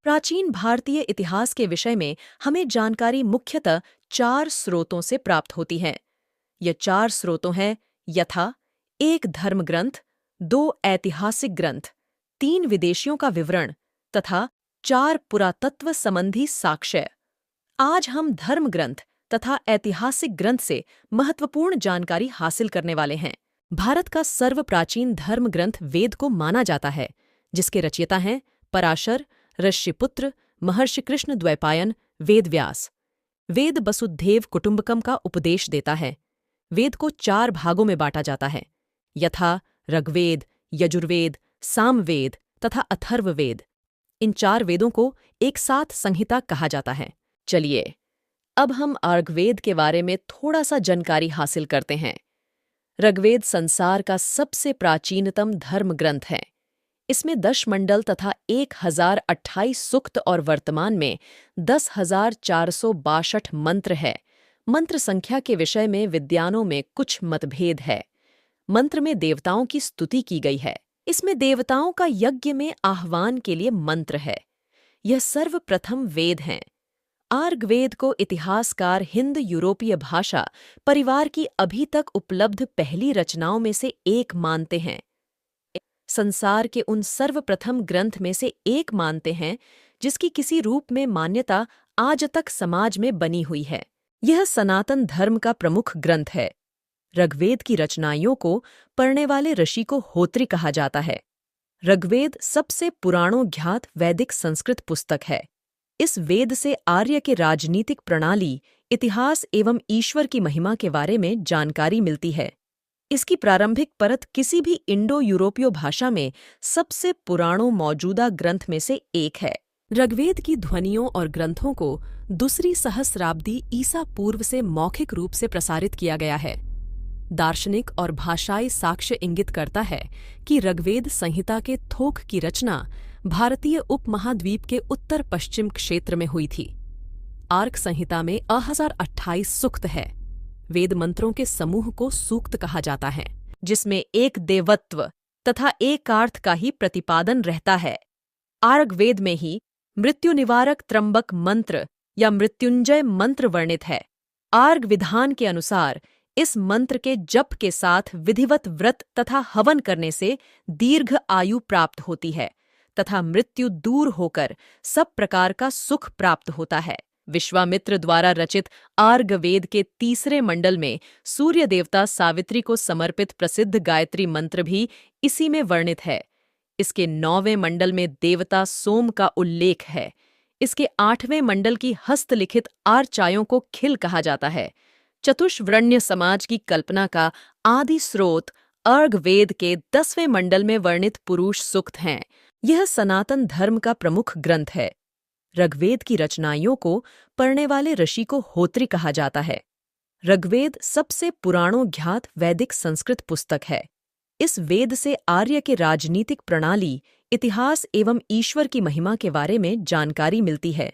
प्राचीन भारतीय इतिहास के विषय में हमें जानकारी मुख्यतः 4 स्रोतों से प्राप्त होती है। ये 4 स्रोतों हैं यथा 1 धर्म ग्रंथ, 2 ऐतिहासिक ग्रंथ, 3 विदेशियों का विवरण तथा 4 पुरातत्व संबंधी साक्ष्य। आज हम धर्म ग्रंथ तथा ऐतिहासिक ग्रंथ से महत्वपूर्ण जानकारी हासिल करने वाले हैं। भारत का सर्वप्राचीन धर्म ग्रंथ वेद को माना जाता है, जिसके रचयिता हैं पराशर, ऋषिपुत्र, महर्षि कृष्ण द्वैपायन, वेदव्यास। वेद वसुधैव कुटुंबकम का उपदेश देता है। वेद को 4 भागों में बांटा जाता है, यथा ऋग्वेद, यजुर्वेद, सामवेद तथा अथर्ववेद। इन 4 वेदों को एक साथ संहिता कहा जाता है। चलिए अब हम ऋग्वेद के बारे में थोड़ा सा जानकारी हासिल करते हैं। ऋग्वेद संसार का सबसे प्राचीनतम धर्म ग्रंथ है। इसमें 10 मंडल तथा 1028 सूक्त और वर्तमान में 10,462 मंत्र है। मंत्र संख्या के विषय में विद्वानों में कुछ मतभेद है। मंत्र में देवताओं की स्तुति की गई है। इसमें देवताओं का यज्ञ में आह्वान के लिए मंत्र है। यह सर्वप्रथम वेद हैं। ऋग्वेद को इतिहासकार हिंद यूरोपीय भाषा परिवार की अभी तक उपलब्ध पहली रचनाओं में से एक मानते हैं। संसार के उन सर्वप्रथम ग्रंथ में से एक मानते हैं जिसकी किसी रूप में मान्यता आज तक समाज में बनी हुई है। यह सनातन धर्म का प्रमुख ग्रंथ है। ऋग्वेद की रचनाओं को पढ़ने वाले ऋषि को होत्री कहा जाता है। ऋग्वेद सबसे पुराणों ज्ञात वैदिक संस्कृत पुस्तक है। इस वेद से आर्य के राजनीतिक प्रणाली, इतिहास एवं ईश्वर की महिमा के बारे में जानकारी मिलती है। इसकी प्रारंभिक परत किसी भी इंडो यूरोपीय भाषा में सबसे पुरानों मौजूदा ग्रंथ में से एक है। ऋग्वेद की ध्वनियों और ग्रंथों को दूसरी सहस्राब्दी ईसा पूर्व से मौखिक रूप से प्रसारित किया गया है। दार्शनिक और भाषाई साक्ष्य इंगित करता है कि ऋग्वेद संहिता के थोक की रचना भारतीय उपमहाद्वीप के उत्तर पश्चिम क्षेत्र में हुई थी। आर्क संहिता में 1028 सूक्त है। वेद मंत्रों के समूह को सूक्त कहा जाता है, जिसमें एक देवत्व तथा एकार्थ का ही प्रतिपादन रहता है। ऋग्वेद में ही मृत्यु निवारक त्र्यंबक मंत्र या मृत्युंजय मंत्र वर्णित है। आर्ग विधान के अनुसार इस मंत्र के जप के साथ विधिवत व्रत तथा हवन करने से दीर्घ आयु प्राप्त होती है तथा मृत्यु दूर होकर सब प्रकार का सुख प्राप्त होता है। विश्वामित्र द्वारा रचित ऋग्वेद के 3 मंडल में सूर्य देवता सावित्री को समर्पित प्रसिद्ध गायत्री मंत्र भी इसी में वर्णित है। इसके 9वें मंडल में देवता सोम का उल्लेख है। इसके 8वें मंडल की हस्तलिखित आर्चायों को खिल कहा जाता है। चतुष्वर्ण समाज की कल्पना का आदि स्रोत ऋग्वेद के 10वें मंडल में वर्णित पुरुष सूक्त हैं। यह सनातन धर्म का प्रमुख ग्रंथ है। ऋग्वेद की रचनाओं को पढ़ने वाले ऋषि को होत्री कहा जाता है। ऋग्वेद सबसे पुरानों ज्ञात वैदिक संस्कृत पुस्तक है। इस वेद से आर्य के राजनीतिक प्रणाली, इतिहास एवं ईश्वर की महिमा के बारे में जानकारी मिलती है।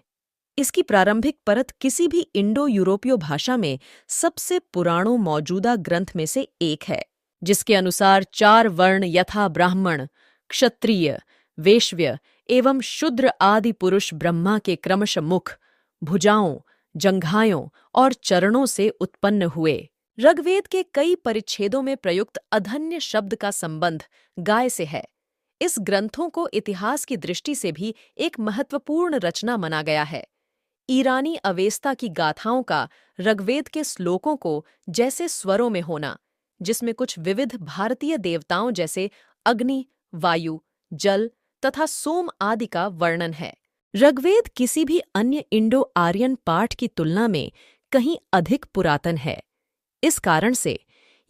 इसकी प्रारंभिक परत किसी भी इंडो यूरोपीय भाषा में सबसे पुरानों मौजूदा ग्रंथ में से एक है, जिसके अनुसार 4 वर्ण यथा ब्राह्मण, क्षत्रिय, वैश्य एवं शूद्र आदि पुरुष ब्रह्मा के क्रमशः मुख, भुजाओं, जंघाओं और चरणों से उत्पन्न हुए। ऋग्वेद के कई परिच्छेदों में प्रयुक्त अधन्य शब्द का संबंध गाय से है। इस ग्रंथों को इतिहास की दृष्टि से भी एक महत्वपूर्ण रचना माना गया है। ईरानी अवेस्ता की गाथाओं का ऋग्वेद के श्लोकों को जैसे स्वरों में होना, जिसमें कुछ विविध भारतीय देवताओं जैसे अग्नि, वायु, जल तथा सोम आदि का वर्णन है। ऋग्वेद किसी भी अन्य इंडो आर्यन पाठ की तुलना में कहीं अधिक पुरातन है। इस कारण से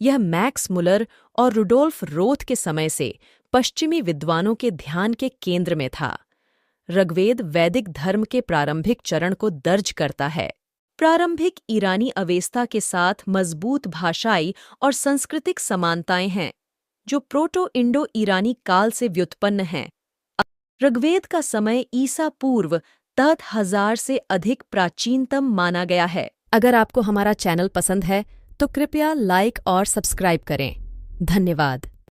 यह मैक्स मुलर और रुडोल्फ रोथ के समय से पश्चिमी विद्वानों के ध्यान के केंद्र में था। ऋग्वेद वैदिक धर्म के प्रारंभिक चरण को दर्ज करता है। प्रारंभिक ईरानी अवेस्ता के साथ मजबूत भाषाई और सांस्कृतिक समानताएं हैं, जो प्रोटो इंडो ईरानी काल से व्युत्पन्न हैं। ऋग्वेद का समय ईसा पूर्व 10,000 से अधिक प्राचीनतम माना गया है। अगर आपको हमारा चैनल पसंद है तो कृपया लाइक और सब्सक्राइब करें। धन्यवाद।